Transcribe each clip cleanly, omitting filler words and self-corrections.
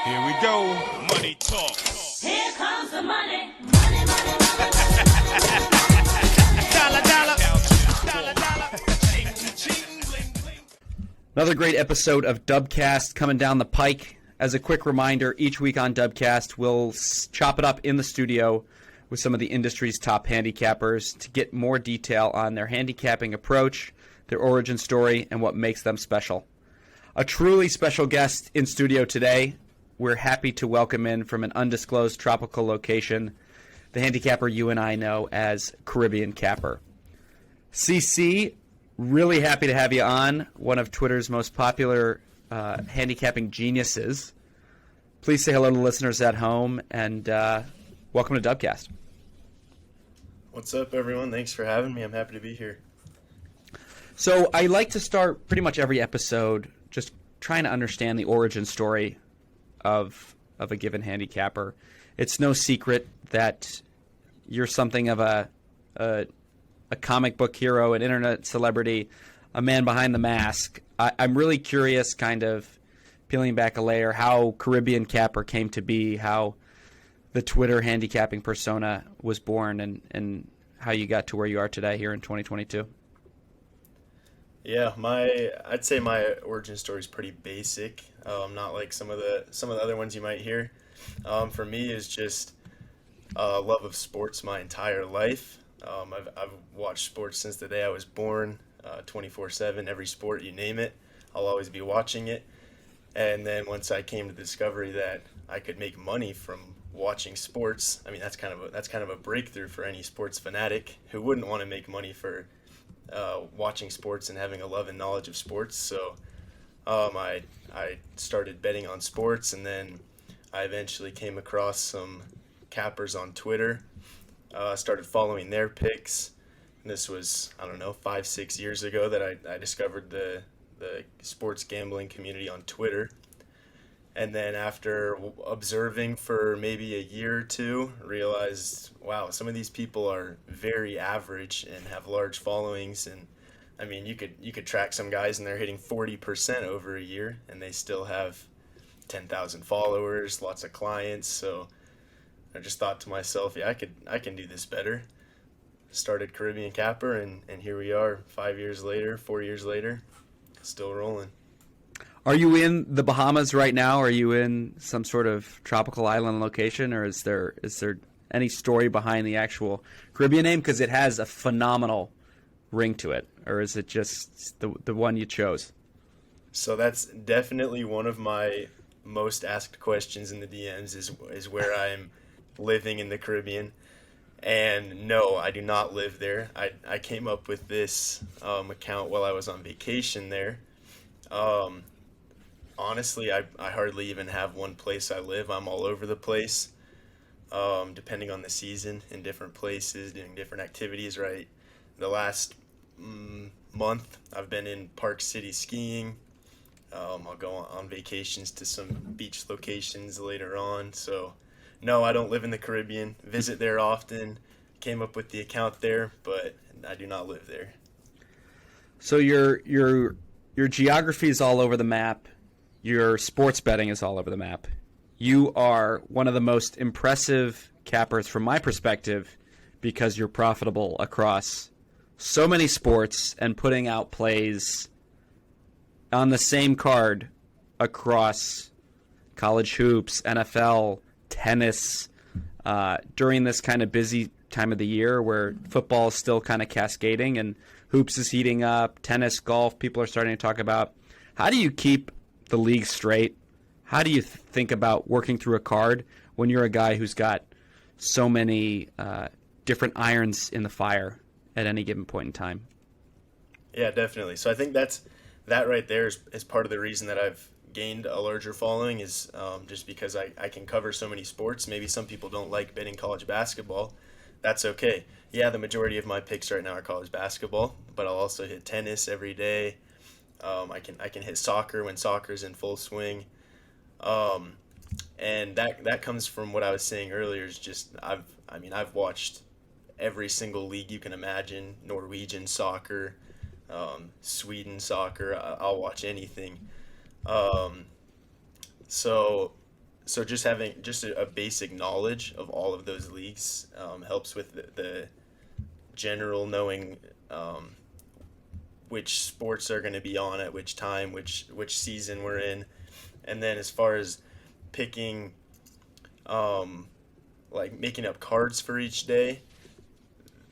Here we go. Money talk. Here comes the money. Money, money, money, money. Dollar, dollar. Dollar, dollar. Another great episode of DubCast coming down the pike. As a quick reminder, each week on DubCast, we'll chop it up in the studio with some of the industry's top handicappers to get more detail on their handicapping approach, their origin story, and what makes them special. A truly special guest in studio today. We're happy to welcome in from an undisclosed tropical location, the handicapper you and I know as Caribbean Capper. CC, really happy to have you on, one of Twitter's most popular handicapping geniuses. Please say hello to the listeners at home, and welcome to DubCast. What's up, everyone? Thanks for having me. I'm happy to be here. So I like to start pretty much every episode just trying to understand the origin story of a given handicapper. It's no secret that you're something of a comic book hero, an internet celebrity, a man behind the mask. I'm really curious, kind of peeling back a layer, how Caribbean Capper came to be, how the Twitter handicapping persona was born, and how you got to where you are today here in 2022. Yeah, I'd say my origin story is pretty basic. Not like some of the other ones you might hear. For me, is just love of sports my entire life. I've watched sports since the day I was born, 24/7. Every sport you name it, I'll always be watching it. And then once I came to the discovery that I could make money from watching sports, I mean that's kind of a breakthrough for any sports fanatic who wouldn't want to make money for watching sports and having a love and knowledge of sports. So I started betting on sports, and then I eventually came across some cappers on Twitter. Started following their picks. And this was, 5-6 years ago that I discovered the sports gambling community on Twitter. And then after observing for maybe a year or two, realized, wow, some of these people are very average and have large followings. And I mean, you could track some guys and they're hitting 40% over a year, and they still have 10,000 followers, lots of clients. So I just thought to myself, yeah, I can do this better. Started Caribbean Capper, and here we are 4 years later, still rolling. Are you in the Bahamas right now? Are you in some sort of tropical island location, or is there any story behind the actual Caribbean name? Because it has a phenomenal ring to it, or is it just the one you chose? So that's definitely one of my most asked questions in the DMs is where I'm living in the Caribbean. And no, I do not live there. I came up with this account while I was on vacation there. Honestly, I hardly even have one place I live. I'm all over the place, depending on the season, in different places, doing different activities, right? The last month, I've been in Park City skiing. I'll go on vacations to some beach locations later on. So, no, I don't live in the Caribbean. Visit there often. Came up with the account there, but I do not live there. So your geography is all over the map. Your sports betting is all over the map. You are one of the most impressive cappers from my perspective because you're profitable across so many sports and putting out plays on the same card across college hoops, NFL, tennis, during this kind of busy time of the year where football is still kind of cascading and hoops is heating up, tennis, golf, people are starting to talk about. How do you keep the league straight? How do you think about working through a card when you're a guy who's got so many different irons in the fire at any given point in time? Yeah, definitely. So I think that right there is part of the reason that I've gained a larger following is just because I can cover so many sports. Maybe some people don't like betting college basketball. That's okay. Yeah, the majority of my picks right now are college basketball, but I'll also hit tennis every day. I can hit soccer when soccer's in full swing. And that comes from what I was saying earlier is just I've watched every single league you can imagine, Norwegian soccer, Sweden soccer. I'll watch anything. So so just having just a basic knowledge of all of those leagues helps with the general knowing which sports are going to be on at which time, which season we're in, and then as far as picking, like making up cards for each day.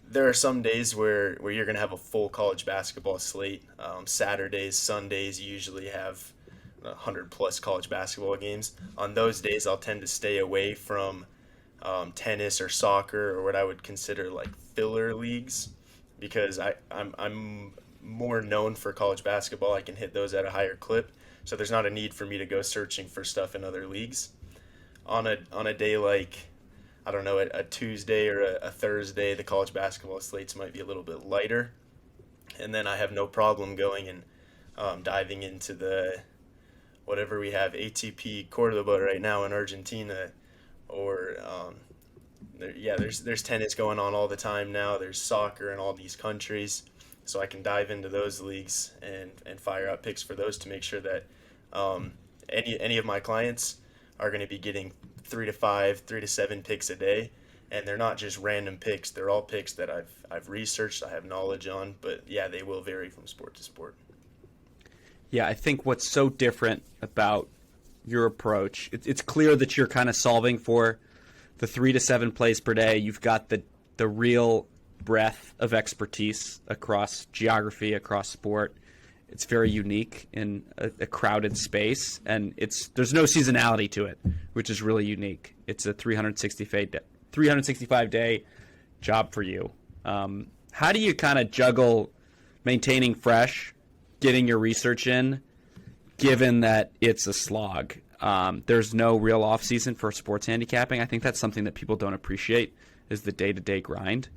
There are some days where you're going to have a full college basketball slate. Saturdays, Sundays usually have 100 plus college basketball games. On those days, I'll tend to stay away from tennis or soccer or what I would consider like filler leagues because I'm more known for college basketball. I can hit those at a higher clip, so there's not a need for me to go searching for stuff in other leagues. On a day like I don't know, a Tuesday or a Thursday, the college basketball slates might be a little bit lighter. And then I have no problem going and diving into the whatever we have, ATP Cordoba right now in Argentina, or there's tennis going on all the time now. There's soccer in all these countries, so I can dive into those leagues and fire out picks for those to make sure that any of my clients are going to be getting 3 to 5, 3 to 7 picks a day, and they're not just random picks. They're all picks that I've researched, I have knowledge on, but yeah, they will vary from sport to sport. Yeah, I think what's so different about your approach, it's clear that you're kind of solving for the 3 to 7 plays per day. You've got the real breadth of expertise across geography, across sport. It's very unique in a crowded space, and there's no seasonality to it, which is really unique. It's a 365-day job for you. How do you kind of juggle maintaining fresh, getting your research in, given that it's a slog? There's no real off season for sports handicapping. I think that's something that people don't appreciate is the day-to-day grind.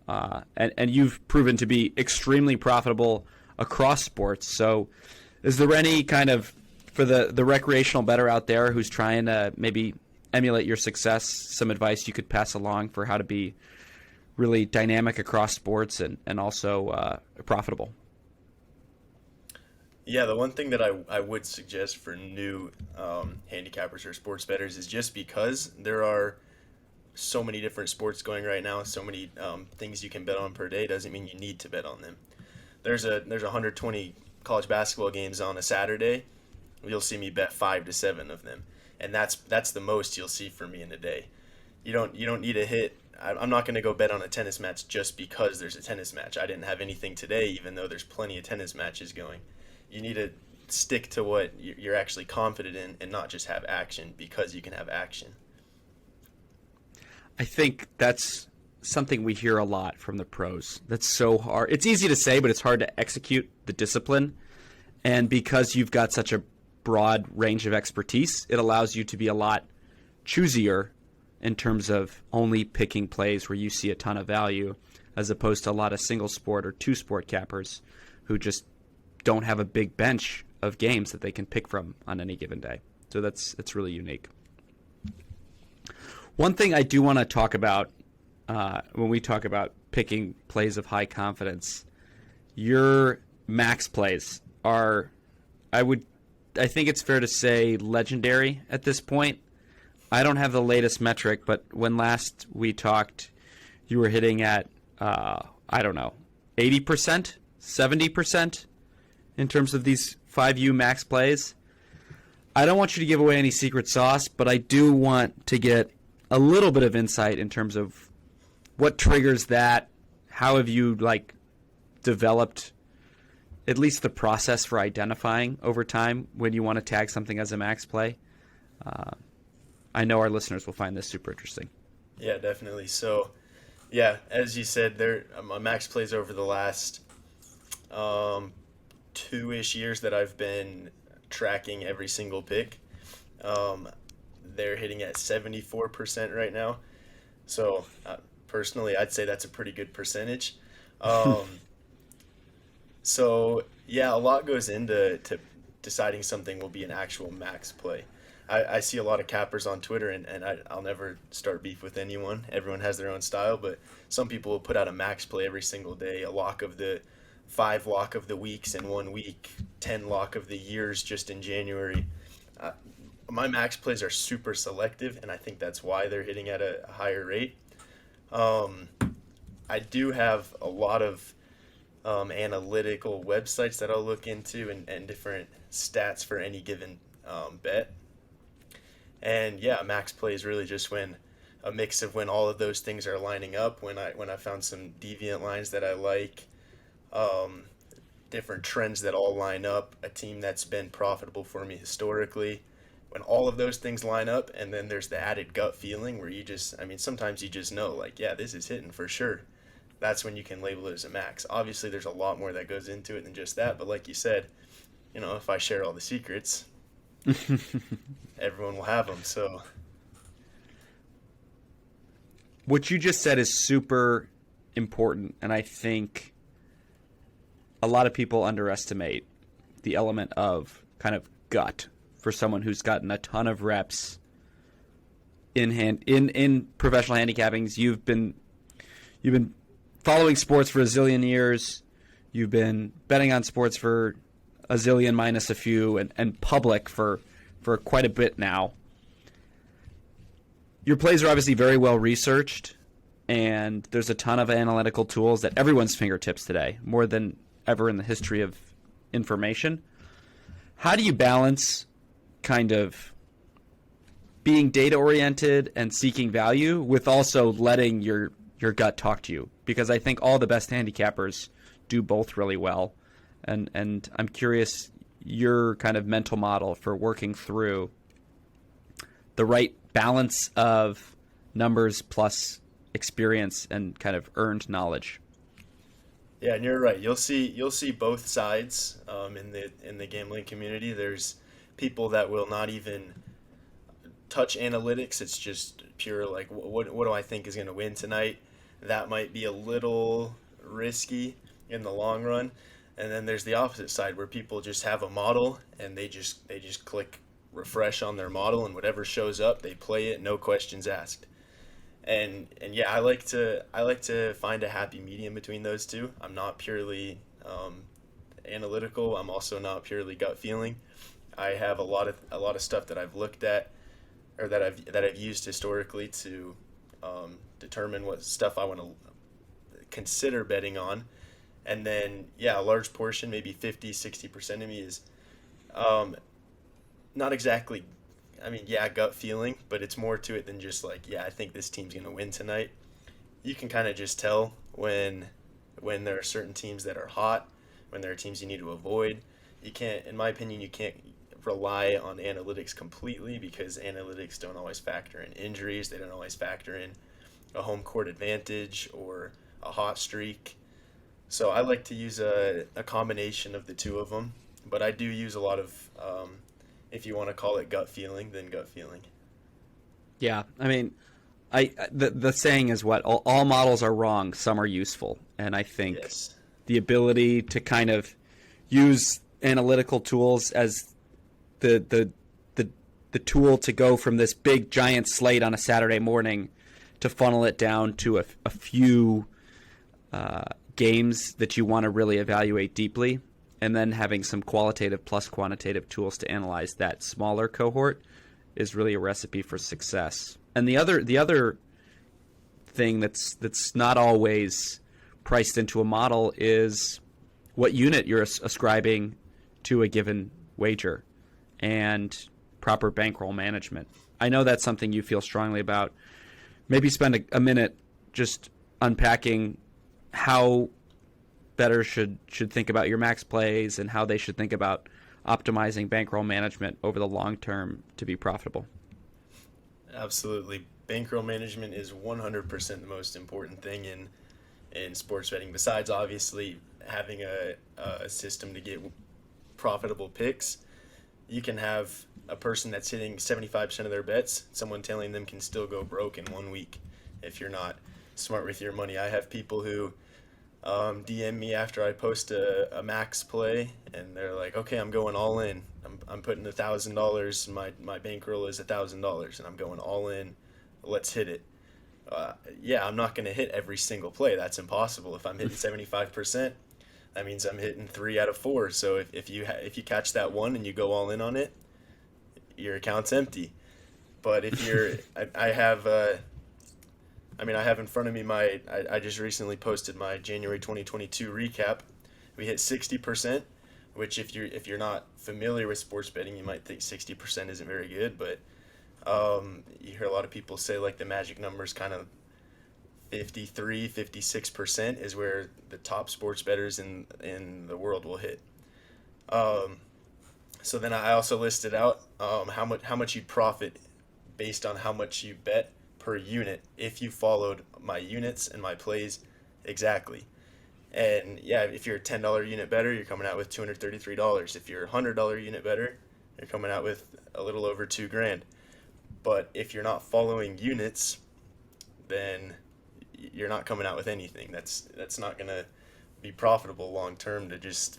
And you've proven to be extremely profitable across sports. So is there any kind of, for the recreational bettor out there who's trying to maybe emulate your success, some advice you could pass along for how to be really dynamic across sports and also profitable? Yeah, the one thing that I would suggest for new handicappers or sports bettors is just because there are so many different sports going right now, so many things you can bet on per day, doesn't mean you need to bet on them. There's 120 college basketball games on a Saturday. You'll see me bet 5 to 7 of them, and that's the most you'll see from me in a day. You don't need a hit. I'm not going to go bet on a tennis match just because there's a tennis match. I didn't have anything today, even though there's plenty of tennis matches going. You need to stick to what you're actually confident in, and not just have action because you can have action. I think that's something we hear a lot from the pros. That's so hard. It's easy to say, but it's hard to execute the discipline. And because you've got such a broad range of expertise, it allows you to be a lot choosier in terms of only picking plays where you see a ton of value, as opposed to a lot of single sport or two sport cappers who just don't have a big bench of games that they can pick from on any given day. So it's really unique. One thing I do want to talk about when we talk about picking plays of high confidence, your max plays are, I think it's fair to say, legendary at this point. I don't have the latest metric, but when last we talked, you were hitting at, 80%, 70% in terms of these 5U max plays. I don't want you to give away any secret sauce, but I do want to get a little bit of insight in terms of what triggers that. How have you developed at least the process for identifying over time when you want to tag something as a max play? I know our listeners will find this super interesting. Yeah, definitely. So, yeah, as you said, my max plays over the last 2-ish years that I've been tracking every single pick. They're hitting at 74% right now. So, personally, I'd say that's a pretty good percentage. So, yeah, a lot goes into deciding something will be an actual max play. I see a lot of cappers on Twitter, and I'll never start beef with anyone. Everyone has their own style, but some people will put out a max play every single day, a lock of the 5 lock of the weeks in 1 week, 10 lock of the years just in January. my max plays are super selective, and I think that's why they're hitting at a higher rate. Um, I do have a lot of analytical websites that I'll look into and different stats for any given bet. And yeah, max play is really just when a mix of when all of those things are lining up. When I found some deviant lines that I like, um, different trends that all line up, a team that's been profitable for me historically. When all of those things line up, and then there's the added gut feeling where I mean, sometimes you just know, like, yeah, this is hitting for sure. That's when you can label it as a max. Obviously, there's a lot more that goes into it than just that, but like you said, if I share all the secrets, everyone will have them. So, What you just said is super important, and I think a lot of people underestimate the element of kind of gut for someone who's gotten a ton of reps in professional handicappings. You've been following sports for a zillion years. You've been betting on sports for a zillion minus a few, and public for quite a bit now. Your plays are obviously very well researched, and there's a ton of analytical tools at everyone's fingertips today, more than ever in the history of information. How do you balance kind of being data oriented and seeking value with also letting your gut talk to you? Because I think all the best handicappers do both really well. And I'm curious your kind of mental model for working through the right balance of numbers plus experience and kind of earned knowledge. yeah, and you're right. You'll see both sides in the gambling community. There's people that will not even touch analytics. It's just pure like what do I think is going to win tonight? That might be a little risky in the long run. And then there's the opposite side where people just have a model and they just click refresh on their model, and whatever shows up, they play it, no questions asked. And yeah, I like to find a happy medium between those two. I'm not purely analytical. I'm also not purely gut feeling. I have a lot of stuff that I've looked at or that I've used historically to determine what stuff I want to consider betting on. And then yeah, a large portion, maybe 50-60% of me is not exactly, I mean, yeah, gut feeling, but it's more to it than just like, yeah, I think this team's going to win tonight. You can kind of just tell when there are certain teams that are hot, when there are teams you need to avoid. You can't, in my opinion, you can't rely on analytics completely because analytics don't always factor in injuries. They don't always factor in a home court advantage or a hot streak. So I like to use a combination of the two of them, but I do use a lot of, if you want to call it gut feeling, then gut feeling. Yeah, I mean, the saying is what all models are wrong, some are useful, and I think Yes. the ability to kind of use analytical tools as the tool to go from this big giant slate on a Saturday morning to funnel it down to a few games that you want to really evaluate deeply, and then having some qualitative plus quantitative tools to analyze that smaller cohort is really a recipe for success. And the other thing that's not always priced into a model is what unit you're ascribing to a given wager and proper bankroll management. I know that's something you feel strongly about. Maybe spend a minute just unpacking how better should think about your max plays and how they should think about optimizing bankroll management over the long term to be profitable. Absolutely. Bankroll management is 100% the most important thing in sports betting, besides obviously having a system to get profitable picks. You can have a person that's hitting 75% of their bets, someone telling them can still go broke in 1 week if you're not smart with your money. I have people who DM me after I post a max play, and they're like, "Okay, I'm going all in. I'm putting $1,000. My bankroll is $1,000, and I'm going all in. Let's hit it." Yeah, I'm not going to hit every single play. That's impossible. If I'm hitting 75%, that means I'm hitting 3 out of 4. So if you catch that one and you go all in on it, your account's empty. But if you're, I have in front of me I just recently posted my January 2022 recap. We hit 60%, which if you're not familiar with sports betting, you might think 60% isn't very good, but you hear a lot of people say like the magic number is kind of 53, 56% is where the top sports bettors in the world will hit. So then I also listed out how much you'd profit based on how much you bet per unit if you followed my units and my plays exactly. And yeah, if you're a $10 unit better, you're coming out with $233. If you're a $100 unit better, you're coming out with a little over $2,000. But if you're not following units, then you're not coming out with anything. That's not going to be profitable long term to just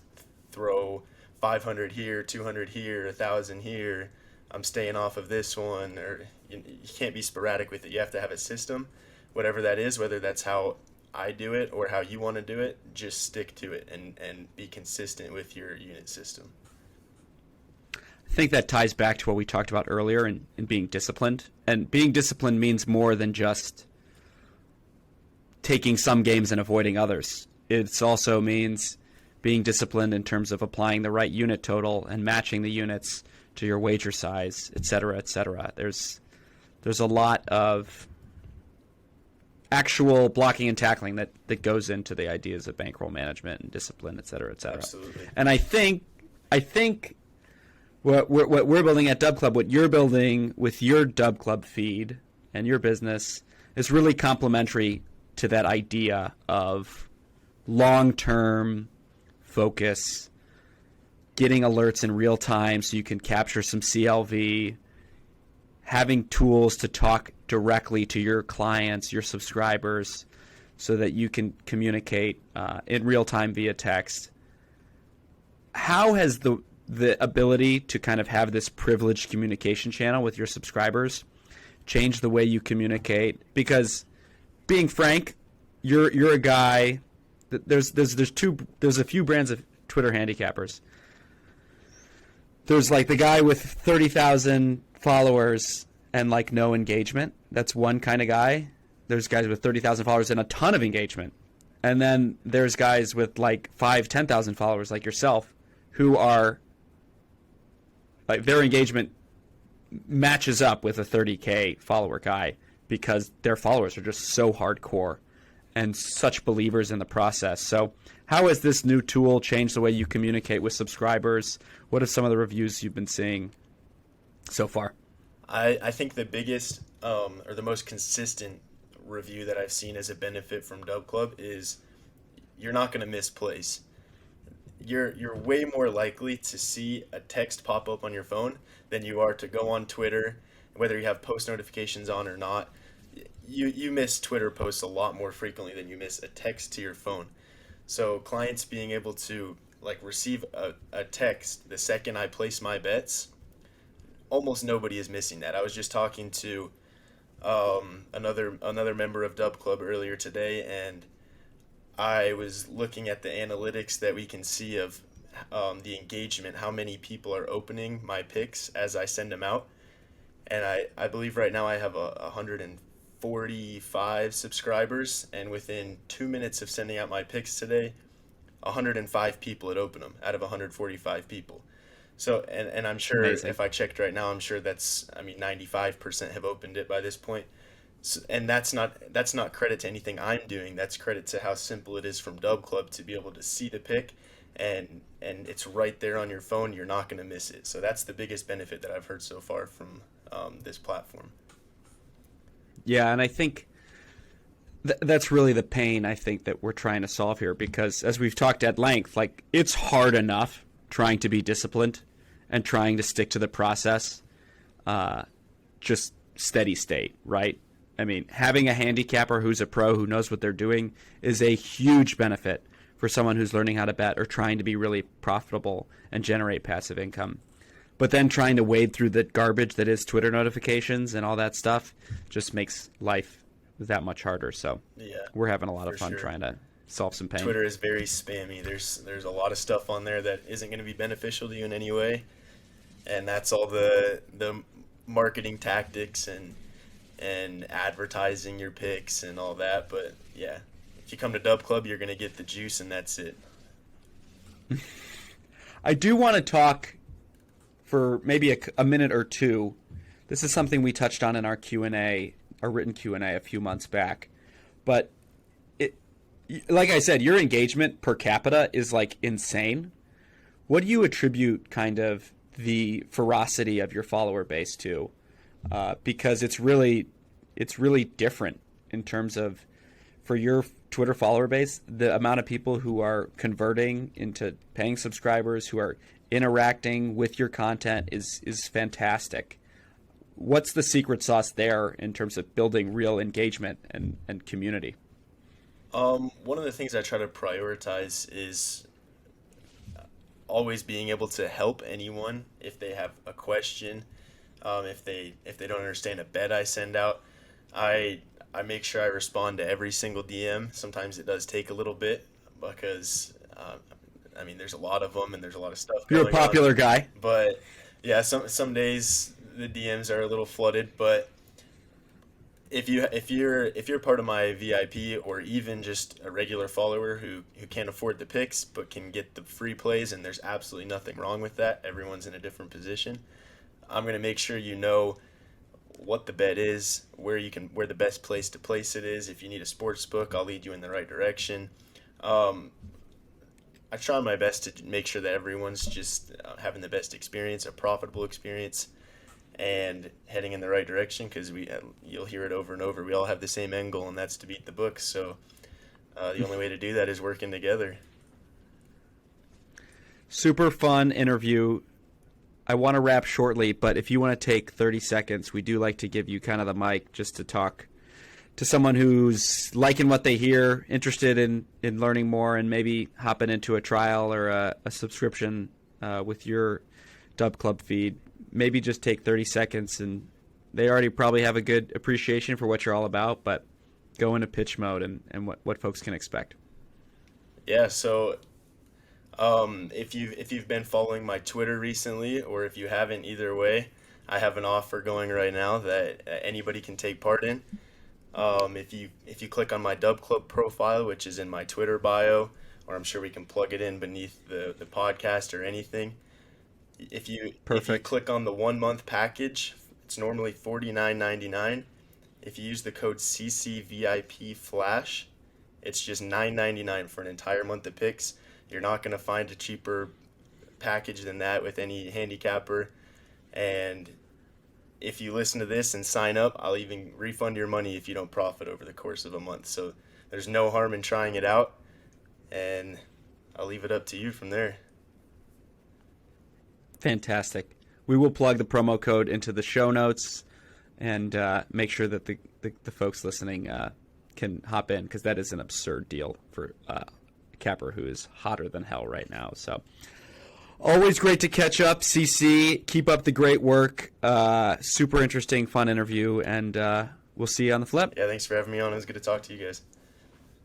throw 500 here, 200 here, 1,000 here. I'm staying off of this one, or you can't be sporadic with it. You have to have a system, whatever that is, whether that's how I do it or how you want to do it. Just stick to it and be consistent with your unit system. I think that ties back to what we talked about earlier in being disciplined. And being disciplined means more than just taking some games and avoiding others. It also means being disciplined in terms of applying the right unit total and matching the units to your wager size, et cetera, et cetera. There's a lot of actual blocking and tackling that goes into the ideas of bankroll management and discipline, et cetera, et cetera. Absolutely. And I think what we're building at Dub Club, what you're building with your Dub Club feed and your business is really complementary to that idea of long-term focus, getting alerts in real time so you can capture some CLV, having tools to talk directly to your clients, your subscribers, so that you can communicate in real time via text. How has the ability to kind of have this privileged communication channel with your subscribers changed the way you communicate? Because being frank, you're a guy. There's a few brands of Twitter handicappers. There's like the guy with 30,000 followers and like no engagement. That's one kind of guy. There's guys with 30,000 followers and a ton of engagement. And then there's guys with like 10,000 followers like yourself who are like their engagement matches up with a 30K follower guy because their followers are just so hardcore and such believers in the process. So how has this new tool changed the way you communicate with subscribers? What are some of the reviews you've been seeing so far? I think the biggest or the most consistent review that I've seen as a benefit from Dub Club is you're not going to miss plays. You're way more likely to see a text pop up on your phone than you are to go on Twitter, whether you have post notifications on or not. You miss Twitter posts a lot more frequently than you miss a text to your phone. So clients being able to like receive a text the second I place my bets, almost nobody is missing that. I was just talking to another member of Dub Club earlier today, and I was looking at the analytics that we can see of the engagement, how many people are opening my picks as I send them out. And I believe right now I have 145 subscribers, and within 2 minutes of sending out my picks today, 105 people had opened them out of 145 people. So, and I'm sure Amazing. If I checked right now, I'm sure 95% have opened it by this point. So, and that's not credit to anything I'm doing. That's credit to how simple it is from Dub Club to be able to see the pick, and it's right there on your phone. You're not going to miss it. So that's the biggest benefit that I've heard so far from this platform. Yeah, and I think that's really the pain I think that we're trying to solve here, because as we've talked at length, like it's hard enough trying to be disciplined and trying to stick to the process, just steady state, right? I mean, having a handicapper who's a pro who knows what they're doing is a huge benefit for someone who's learning how to bet or trying to be really profitable and generate passive income. But then trying to wade through the garbage that is Twitter notifications and all that stuff just makes life that much harder. So Yeah, we're having a lot of for fun sure. trying to solve some pain. Twitter is very spammy. There's a lot of stuff on there that isn't going to be beneficial to you in any way. and that's all the marketing tactics and advertising your picks and all that. But yeah, if you come to Dub Club, you're gonna get the juice, and that's it. I do want to talk for maybe a minute or two. This is something we touched on in our Q&A, our written Q&A a few months back. But like I said, your engagement per capita is like insane. What do you attribute kind of the ferocity of your follower base to? Because it's really different in terms of, for your Twitter follower base, the amount of people who are converting into paying subscribers, who are interacting with your content is fantastic. What's the secret sauce there in terms of building real engagement and community? One of the things I try to prioritize is always being able to help anyone if they have a question, if they don't understand a bet I send out. I make sure I respond to every single DM. Sometimes it does take a little bit because I mean, there's a lot of them and there's a lot of stuff You're a going on. popular guy. But yeah, some days the DMs are a little flooded. But if you're part of my VIP or even just a regular follower who can't afford the picks but can get the free plays, and there's absolutely nothing wrong with that. Everyone's in a different position. I'm gonna make sure you know what the bet is, where the best place to place it is. If you need a sports book, I'll lead you in the right direction. I try my best to make sure that everyone's just having the best experience, a profitable experience, and heading in the right direction, because you'll hear it over and over. We all have the same end goal, and that's to beat the books. So the only way to do that is working together. Super fun interview. I want to wrap shortly, but if you want to take 30 seconds, we do like to give you kind of the mic just to talk to someone who's liking what they hear, interested in learning more, and maybe hopping into a trial or a subscription with your Dub Club feed. Maybe just take 30 seconds, and they already probably have a good appreciation for what you're all about, but go into pitch mode and what folks can expect. Yeah, so if you've been following my Twitter recently, or if you haven't, either way, I have an offer going right now that anybody can take part in. If you click on my Dub Club profile, which is in my Twitter bio, or I'm sure we can plug it in beneath the podcast or anything. If you click on the 1 month package, it's normally $49.99. If you use the code CCVIP Flash, it's just $9.99 for an entire month of picks. You're not going to find a cheaper package than that with any handicapper. And if you listen to this and sign up, I'll even refund your money if you don't profit over the course of a month. So there's no harm in trying it out, and I'll leave it up to you from there. Fantastic. We will plug the promo code into the show notes and make sure that the folks listening can hop in, because that is an absurd deal for capper who is hotter than hell right now. So always great to catch up, CC. Keep up the great work. Super interesting, fun interview, and we'll see you on the flip. Yeah, thanks for having me on. It was good to talk to you guys.